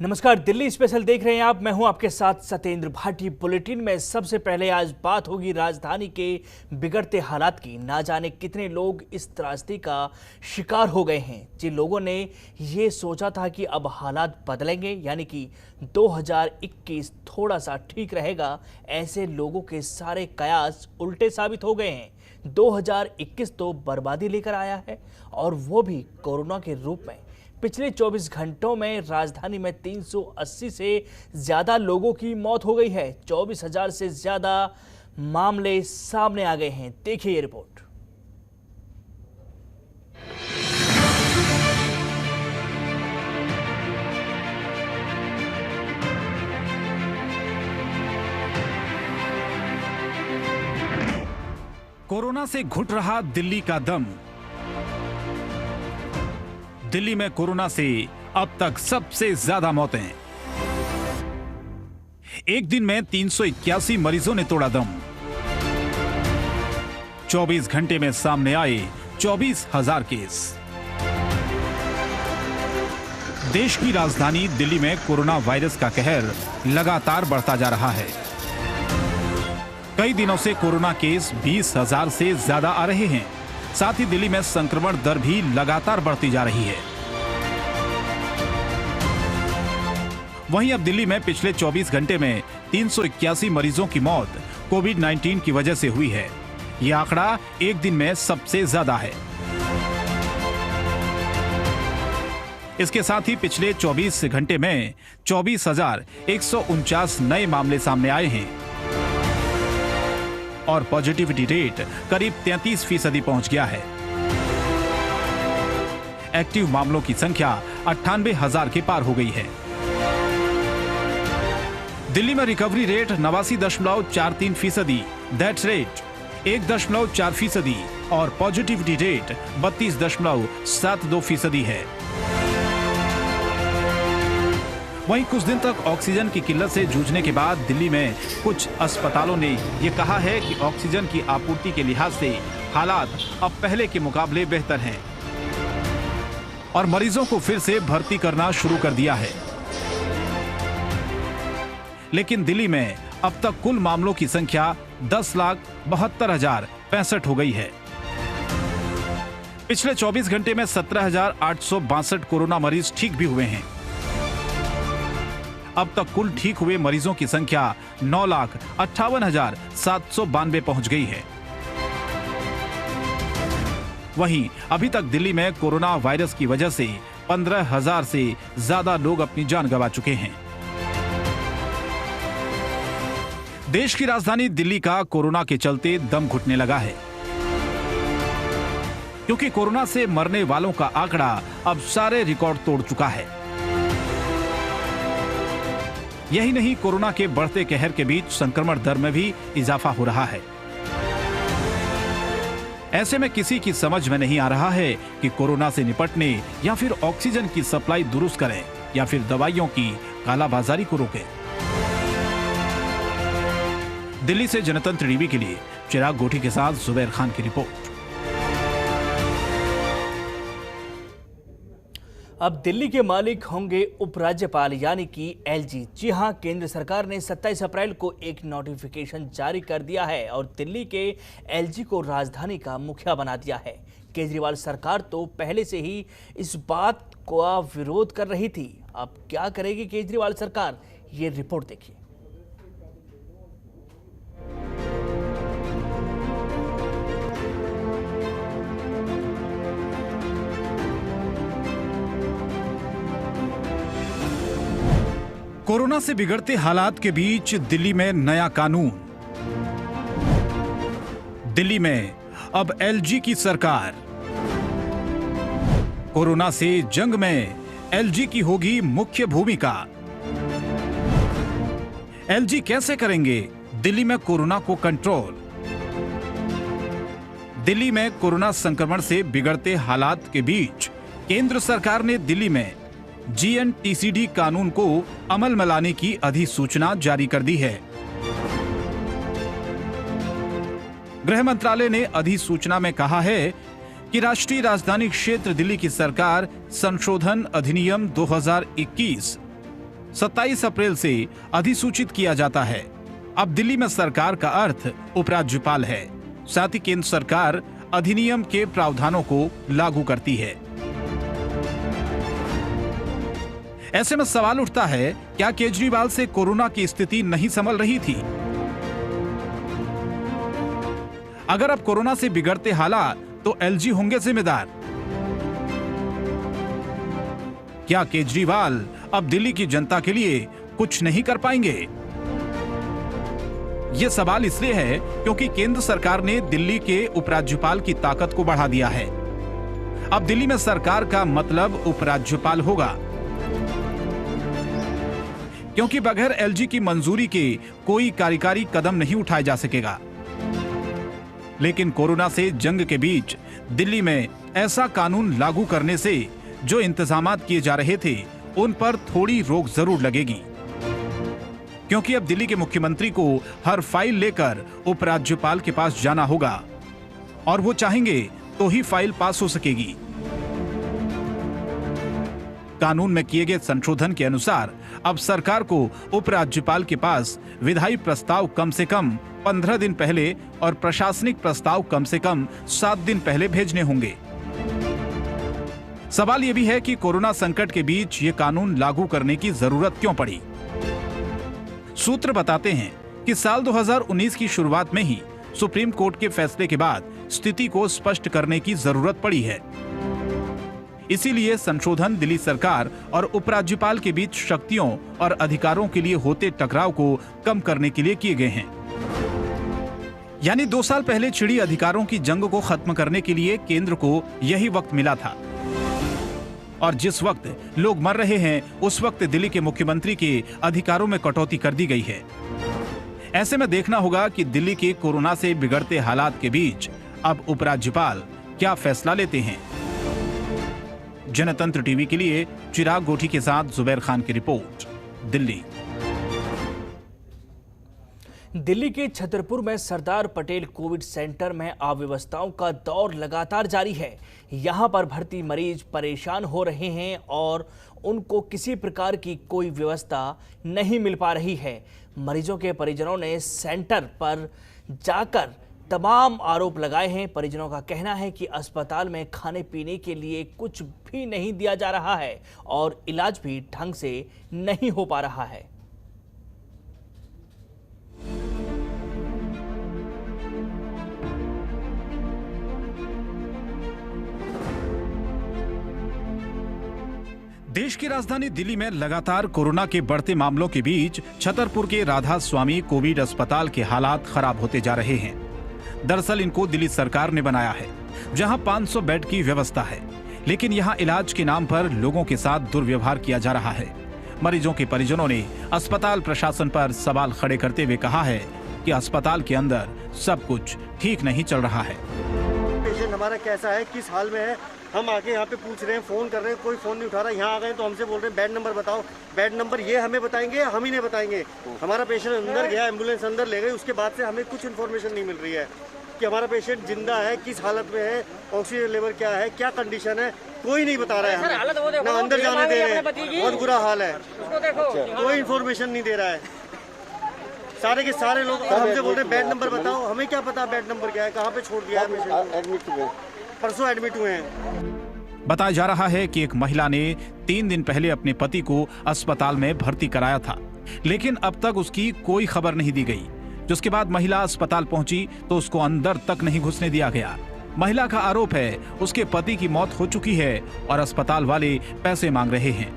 नमस्कार, दिल्ली स्पेशल देख रहे हैं आप। मैं हूं आपके साथ सत्येंद्र भाटी। बुलेटिन में सबसे पहले आज बात होगी राजधानी के बिगड़ते हालात की। ना जाने कितने लोग इस त्रासदी का शिकार हो गए हैं। जिन लोगों ने ये सोचा था कि अब हालात बदलेंगे, यानी कि 2021 थोड़ा सा ठीक रहेगा, ऐसे लोगों के सारे कयास उल्टे साबित हो गए हैं। 2021 तो बर्बादी लेकर आया है, और वो भी कोरोना के रूप में। पिछले 24 घंटों में राजधानी में 380 से ज्यादा लोगों की मौत हो गई है। 24,000 से ज्यादा मामले सामने आ गए हैं। देखिए ये रिपोर्ट। कोरोना से घुट रहा दिल्ली का दम। दिल्ली में कोरोना से अब तक सबसे ज्यादा मौतें। एक दिन में 381 मरीजों ने तोड़ा दम। 24 घंटे में सामने आए 24,000 केस। देश की राजधानी दिल्ली में कोरोना वायरस का कहर लगातार बढ़ता जा रहा है। कई दिनों से कोरोना केस 20,000 से ज्यादा आ रहे हैं। साथ ही दिल्ली में संक्रमण दर भी लगातार बढ़ती जा रही है। वहीं अब दिल्ली में पिछले 24 घंटे में 381 मरीजों की मौत कोविड-19 की वजह से हुई है। यह आंकड़ा एक दिन में सबसे ज्यादा है। इसके साथ ही पिछले 24 घंटे में 24,149 नए मामले सामने आए हैं और पॉजिटिविटी रेट करीब 33% पहुंच गया है। एक्टिव मामलों की संख्या 98,000 के पार हो गई है। दिल्ली में रिकवरी रेट 89.43%, डेथ रेट 1.4% और पॉजिटिविटी रेट 32.72% है। वहीं कुछ दिन तक ऑक्सीजन की किल्लत से जूझने के बाद दिल्ली में कुछ अस्पतालों ने यह कहा है कि ऑक्सीजन की आपूर्ति के लिहाज से हालात अब पहले के मुकाबले बेहतर हैं और मरीजों को फिर से भर्ती करना शुरू कर दिया है। लेकिन दिल्ली में अब तक कुल मामलों की संख्या 10,72,065 हो गई है। पिछले 24 घंटे में 17,862 कोरोना मरीज ठीक भी हुए हैं। अब तक कुल ठीक हुए मरीजों की संख्या 9,58,792 पहुंच गई है। वहीं अभी तक दिल्ली में कोरोना वायरस की वजह से 15,000 से ज्यादा लोग अपनी जान गंवा चुके हैं। देश की राजधानी दिल्ली का कोरोना के चलते दम घुटने लगा है, क्योंकि कोरोना से मरने वालों का आंकड़ा अब सारे रिकॉर्ड तोड़ चुका है। यही नहीं, कोरोना के बढ़ते कहर के बीच संक्रमण दर में भी इजाफा हो रहा है। ऐसे में किसी की समझ में नहीं आ रहा है कि कोरोना से निपटने या फिर ऑक्सीजन की सप्लाई दुरुस्त करें या फिर दवाइयों की कालाबाजारी को रोकें। दिल्ली से जनतंत्र टीवी के लिए चिराग गोठी के साथ जुबैर खान की रिपोर्ट। अब दिल्ली के मालिक होंगे उपराज्यपाल, यानी कि एलजी। जी हां, केंद्र सरकार ने 27 अप्रैल को एक नोटिफिकेशन जारी कर दिया है और दिल्ली के एलजी को राजधानी का मुखिया बना दिया है। केजरीवाल सरकार तो पहले से ही इस बात का विरोध कर रही थी। अब क्या करेगी केजरीवाल सरकार, ये रिपोर्ट देखिए। कोरोना से बिगड़ते हालात के बीच दिल्ली में नया कानून। दिल्ली में अब एलजी की सरकार। कोरोना से जंग में एलजी की होगी मुख्य भूमिका। एलजी कैसे करेंगे दिल्ली में कोरोना को कंट्रोल। दिल्ली में कोरोना संक्रमण से बिगड़ते हालात के बीच केंद्र सरकार ने दिल्ली में जीएनटीसीडी कानून को अमल में लाने की अधिसूचना जारी कर दी है। गृह मंत्रालय ने अधिसूचना में कहा है कि राष्ट्रीय राजधानी क्षेत्र दिल्ली की सरकार संशोधन अधिनियम 2021 27 अप्रैल से अधिसूचित किया जाता है। अब दिल्ली में सरकार का अर्थ उपराज्यपाल है। साथ ही केंद्र सरकार अधिनियम के प्रावधानों को लागू करती है। ऐसे में सवाल उठता है, क्या केजरीवाल से कोरोना की स्थिति नहीं संभल रही थी? अगर अब कोरोना से बिगड़ते हालात तो एलजी होंगे जिम्मेदार। क्या केजरीवाल अब दिल्ली की जनता के लिए कुछ नहीं कर पाएंगे? यह सवाल इसलिए है क्योंकि केंद्र सरकार ने दिल्ली के उपराज्यपाल की ताकत को बढ़ा दिया है। अब दिल्ली में सरकार का मतलब उपराज्यपाल होगा, क्योंकि बगैर एलजी की मंजूरी के कोई कार्यकारी कदम नहीं उठाया जा सकेगा। लेकिन कोरोना से जंग के बीच दिल्ली में ऐसा कानून लागू करने से जो इंतजामात किए जा रहे थे उन पर थोड़ी रोक जरूर लगेगी, क्योंकि अब दिल्ली के मुख्यमंत्री को हर फाइल लेकर उपराज्यपाल के पास जाना होगा और वो चाहेंगे तो ही फाइल पास हो सकेगी। कानून में किए गए संशोधन के अनुसार अब सरकार को उपराज्यपाल के पास विधायी प्रस्ताव कम से कम 15 दिन पहले और प्रशासनिक प्रस्ताव कम से कम 7 दिन पहले भेजने होंगे। सवाल यह भी है कि कोरोना संकट के बीच ये कानून लागू करने की जरूरत क्यों पड़ी। सूत्र बताते हैं कि साल 2019 की शुरुआत में ही सुप्रीम कोर्ट के फैसले के बाद स्थिति को स्पष्ट करने की जरूरत पड़ी है। इसीलिए संशोधन दिल्ली सरकार और उपराज्यपाल के बीच शक्तियों और अधिकारों के लिए होते टकराव को कम करने के लिए किए गए हैं। यानी 2 साल पहले छिड़ी अधिकारों की जंग को खत्म करने के लिए केंद्र को यही वक्त मिला था, और जिस वक्त लोग मर रहे हैं उस वक्त दिल्ली के मुख्यमंत्री के अधिकारों में कटौती कर दी गई है। ऐसे में देखना होगा कि दिल्ली के कोरोना से बिगड़ते हालात के बीच अब उपराज्यपाल क्या फैसला लेते हैं। जनतंत्र टीवी के लिए चिराग गोठी के साथ जुबैर खान की रिपोर्ट, दिल्ली। दिल्ली के छतरपुर में सरदार पटेल कोविड सेंटर में अव्यवस्थाओं का दौर लगातार जारी है। यहां पर भर्ती मरीज परेशान हो रहे हैं और उनको किसी प्रकार की कोई व्यवस्था नहीं मिल पा रही है। मरीजों के परिजनों ने सेंटर पर जाकर तमाम आरोप लगाए हैं। परिजनों का कहना है कि अस्पताल में खाने पीने के लिए कुछ भी नहीं दिया जा रहा है और इलाज भी ढंग से नहीं हो पा रहा है। देश की राजधानी दिल्ली में लगातार कोरोना के बढ़ते मामलों के बीच छतरपुर के राधा स्वामी कोविड अस्पताल के हालात खराब होते जा रहे हैं। दरअसल इनको दिल्ली सरकार ने बनाया है, जहां 500 बेड की व्यवस्था है, लेकिन यहां इलाज के नाम पर लोगों के साथ दुर्व्यवहार किया जा रहा है। मरीजों के परिजनों ने अस्पताल प्रशासन पर सवाल खड़े करते हुए कहा है कि अस्पताल के अंदर सब कुछ ठीक नहीं चल रहा है। पेशेंट हमारा कैसा है, किस हाल में है, हम आके यहाँ पे पूछ रहे हैं, फोन कर रहे हैं, कोई फोन नहीं उठा रहा। यहाँ आ गए तो हमसे बोल रहे हैं बेड नंबर बताओ। बेड नंबर ये हमें बताएंगे, हम ही नहीं बताएंगे। हमारा पेशेंट अंदर गया, एम्बुलेंस अंदर ले गई, उसके बाद से हमें कुछ इन्फॉर्मेशन नहीं मिल रही है कि हमारा पेशेंट जिंदा है, किस हालत में है, ऑक्सीजन लेवल क्या है, क्या कंडीशन है, कोई नहीं बता रहा है हमें। ना अंदर जाने दे रहे हैं, बहुत बुरा हाल है, कोई इन्फॉर्मेशन नहीं दे रहा है। सारे के सारे लोग हमसे बोल रहे हैं बेड नंबर बताओ। हमें क्या पता बेड नंबर क्या है, कहाँ पे छोड़ दिया है पेशेंट। एडमिट हुए, परसों एडमिट हुए हैं। बताया जा रहा है कि एक महिला ने 3 दिन पहले अपने पति को अस्पताल में भर्ती कराया था, लेकिन अब तक उसकी कोई खबर नहीं दी गई। जिसके बाद महिला अस्पताल पहुंची तो उसको अंदर तक नहीं घुसने दिया गया। महिला का आरोप है उसके पति की मौत हो चुकी है और अस्पताल वाले पैसे मांग रहे हैं।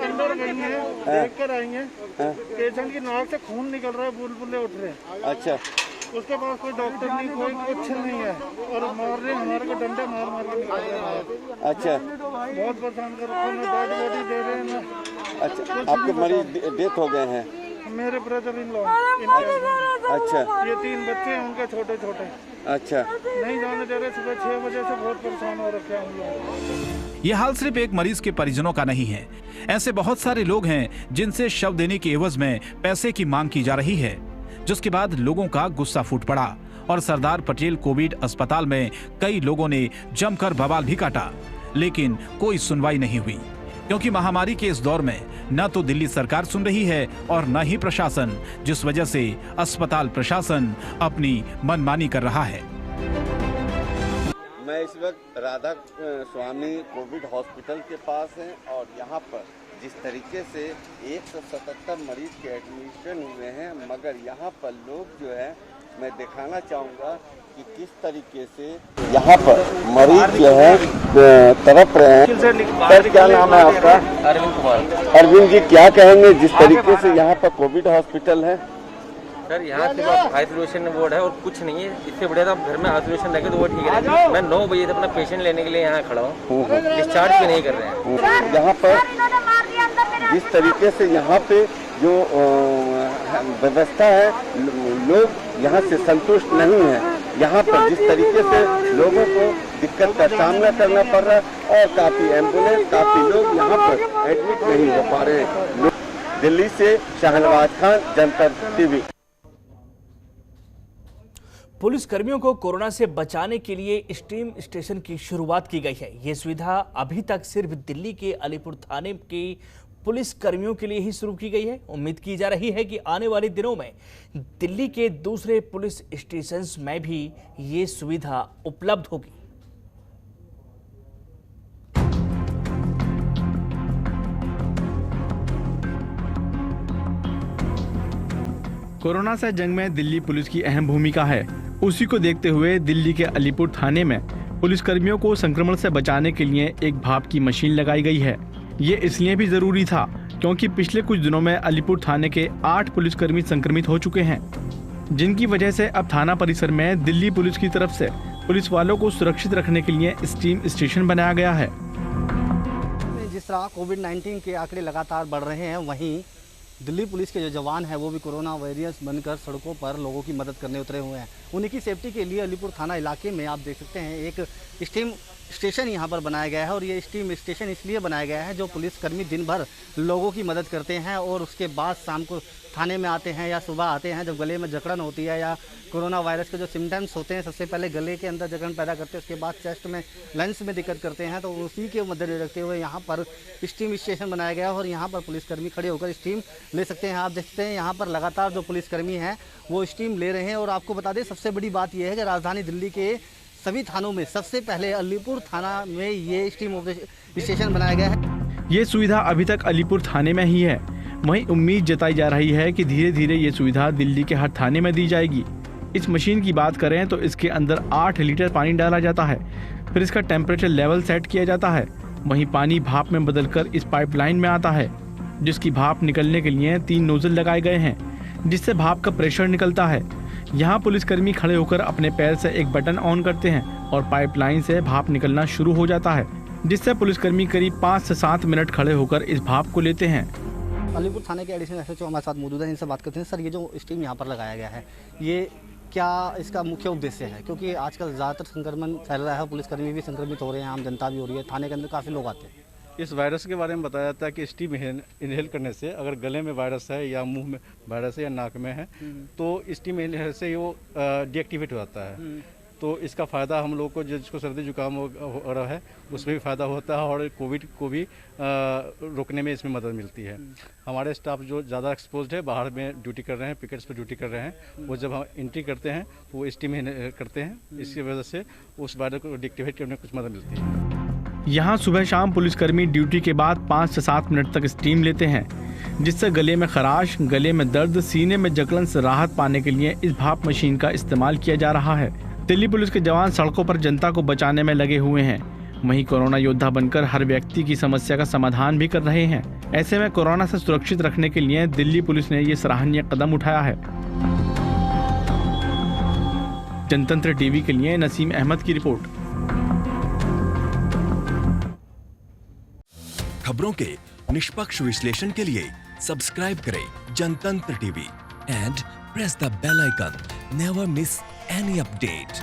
अंदर गई है, देख कर आएंगे, पेशेंट की नाक से खून निकल रहा है, बुलबुले उठ रहे हैं। अच्छा, उसके पास कोई डॉक्टर नहीं, कोई कुछ नहीं है, और मार रहे हमारे को, डंडे मार मार के निकाल रहे हैं। अच्छा, बहुत परेशान कर रखे हैं, डेड बॉडी दे रहे हैं ना। अच्छा, आपके मरीज डेथ हो गए हैं? मेरे ब्रदर इन लॉ। अच्छा, ये 3 बच्चे हैं उनके छोटे छोटे। अच्छा, नहीं जाने दे रहे, सुबह 6 बजे से बहुत परेशान हो रखे हैं हम लोग। ये हाल सिर्फ एक मरीज के परिजनों का नहीं है, ऐसे बहुत सारे लोग हैं जिनसे शव देने के एवज में पैसे की मांग की जा रही है। जिसके बाद लोगों का गुस्सा फूट पड़ा और सरदार पटेल कोविड अस्पताल में कई लोगों ने जमकर बवाल भी काटा, लेकिन कोई सुनवाई नहीं हुई, क्योंकि महामारी के इस दौर में न तो दिल्ली सरकार सुन रही है और न ही प्रशासन, जिस वजह से अस्पताल प्रशासन अपनी मनमानी कर रहा है। मैं इस वक्त राधा स्वामी कोविड हॉस्पिटल के पास हैं और यहाँ पर जिस तरीके से 177 मरीज के एडमिशन हुए हैं, मगर यहाँ पर लोग जो है, मैं दिखाना चाहूँगा कि किस तरीके से यहाँ पर मरीज जो है तड़प रहे हैं। सर, क्या नाम है आपका? अरविंद कुमार। अरविंद जी, क्या कहेंगे जिस तरीके से यहाँ पर कोविड हॉस्पिटल है? सर, यहाँ सिर्फ आइसोलेशन वार्ड है और कुछ नहीं है। इससे बढ़िया तो आप घर में आइसोलेशन रखे तो वो ठीक है। मैं 9 बजे से अपना पेशेंट लेने के लिए यहाँ खड़ा हूँ, डिस्चार्ज भी नहीं कर रहे हैं। यहाँ पर जिस तरीके से यहाँ पे जो व्यवस्था है, लोग यहाँ से संतुष्ट नहीं है। यहाँ पर जिस तरीके से लोगों को दिक्कत का सामना करना पड़ रहा है और काफ़ी एम्बुलेंस, काफ़ी लोग यहाँ पर एडमिट नहीं हो पा रहे हैं। दिल्ली से शाहनवाज खान, जनता टीवी। पुलिस कर्मियों को कोरोना से बचाने के लिए स्टीम स्टेशन की शुरुआत की गई है। ये सुविधा अभी तक सिर्फ दिल्ली के अलीपुर थाने के पुलिस कर्मियों के लिए ही शुरू की गई है। उम्मीद की जा रही है कि आने वाले दिनों में दिल्ली के दूसरे पुलिस स्टेशंस में भी ये सुविधा उपलब्ध होगी। कोरोना से जंग में दिल्ली पुलिस की अहम भूमिका है। उसी को देखते हुए दिल्ली के अलीपुर थाने में पुलिसकर्मियों को संक्रमण से बचाने के लिए एक भाप की मशीन लगाई गई है। ये इसलिए भी जरूरी था क्योंकि पिछले कुछ दिनों में अलीपुर थाने के 8 पुलिसकर्मी संक्रमित हो चुके हैं, जिनकी वजह से अब थाना परिसर में दिल्ली पुलिस की तरफ से पुलिस वालों को सुरक्षित रखने के लिए स्टीम स्टेशन बनाया गया है। जिस तरह कोविड-19 के आंकड़े लगातार बढ़ रहे हैं, वहीं दिल्ली पुलिस के जो जवान हैं वो भी कोरोना वॉरियर्स बनकर सड़कों पर लोगों की मदद करने उतरे हुए हैं। उन्हीं की सेफ्टी के लिए अलीपुर थाना इलाके में आप देख सकते हैं एक स्टीम स्टेशन यहाँ पर बनाया गया है। और ये स्टीम स्टेशन इसलिए बनाया गया है जो पुलिसकर्मी दिन भर लोगों की मदद करते हैं और उसके बाद शाम को थाने में आते हैं या सुबह आते हैं, जब गले में जकड़न होती है या कोरोना वायरस के जो सिम्टम्स होते हैं, सबसे पहले गले के अंदर जकड़न पैदा करते हैं, उसके बाद चेस्ट में, लंग्स में दिक्कत करते हैं। तो उसी के मद्देनजर रखते हुए यहाँ पर स्टीम स्टेशन बनाया गया है और यहाँ पर पुलिसकर्मी खड़े होकर स्टीम ले सकते हैं। आप देखते हैं यहाँ पर लगातार जो पुलिसकर्मी हैं वो स्टीम ले रहे हैं। और आपको बता दें, सबसे बड़ी बात यह है कि राजधानी दिल्ली के सभी थानों में सबसे पहले अलीपुर थाना में ये स्टीम स्टेशन बनाया गया है। ये सुविधा अभी तक अलीपुर थाने में ही है। वहीं उम्मीद जताई जा रही है कि धीरे धीरे ये सुविधा दिल्ली के हर थाने में दी जाएगी। इस मशीन की बात करें तो इसके अंदर 8 लीटर पानी डाला जाता है, फिर इसका टेम्परेचर लेवल सेट किया जाता है। वहीं पानी भाप में बदलकर इस पाइपलाइन में आता है, जिसकी भाप निकलने के लिए 3 नोजल लगाए गए हैं, जिससे भाप का प्रेशर निकलता है। यहाँ पुलिसकर्मी खड़े होकर अपने पैर से एक बटन ऑन करते हैं और पाइपलाइन से भाप निकलना शुरू हो जाता है, जिससे पुलिसकर्मी करीब 5 से 7 मिनट खड़े होकर इस भाप को लेते हैं। अलीपुर थाने के एडिशनल एसएचओ हमारे साथ मौजूद है, इनसे बात करते हैं। सर, ये जो स्टीम यहाँ पर लगाया गया है, ये क्या इसका मुख्य उद्देश्य है? क्योंकि आजकल ज़्यादातर संक्रमण फैल रहा है, पुलिसकर्मी भी संक्रमित हो रहे हैं, आम जनता भी हो रही है, थाने के अंदर काफ़ी लोग आते हैं। इस वायरस के बारे में बताया जाता है कि स्टीम इनहेल करने से अगर गले में वायरस है या मुंह में वायरस है या नाक में है तो स्टीम इनहेल से वो डीएक्टिवेट हो जाता है। तो इसका फ़ायदा हम लोग को, जिसको सर्दी जुकाम हो रहा है उसमें भी फ़ायदा होता है और कोविड को भी रोकने में इसमें मदद मिलती है। हमारे स्टाफ जो ज़्यादा एक्सपोज्ड है, बाहर में ड्यूटी कर रहे हैं, पिकेट्स पर ड्यूटी कर रहे हैं, वो जब हम एंट्री करते हैं तो वो स्टीम करते हैं। इसकी वजह से उस वायरस को डीएक्टिवेट करने में कुछ मदद मिलती है। यहाँ सुबह शाम पुलिसकर्मी ड्यूटी के बाद 5 से 7 मिनट तक स्टीम लेते हैं, जिससे गले में खराश, गले में दर्द, सीने में जकड़न से राहत पाने के लिए इस भाप मशीन का इस्तेमाल किया जा रहा है। दिल्ली पुलिस के जवान सड़कों पर जनता को बचाने में लगे हुए हैं। वहीं कोरोना योद्धा बनकर हर व्यक्ति की समस्या का समाधान भी कर रहे हैं। ऐसे में कोरोना से सुरक्षित रखने के लिए दिल्ली पुलिस ने ये सराहनीय कदम उठाया है। जनतंत्र टीवी के लिए नसीम अहमद की रिपोर्ट। खबरों के निष्पक्ष विश्लेषण के लिए सब्सक्राइब करें Jantantra TV and press the bell icon. Never miss any update.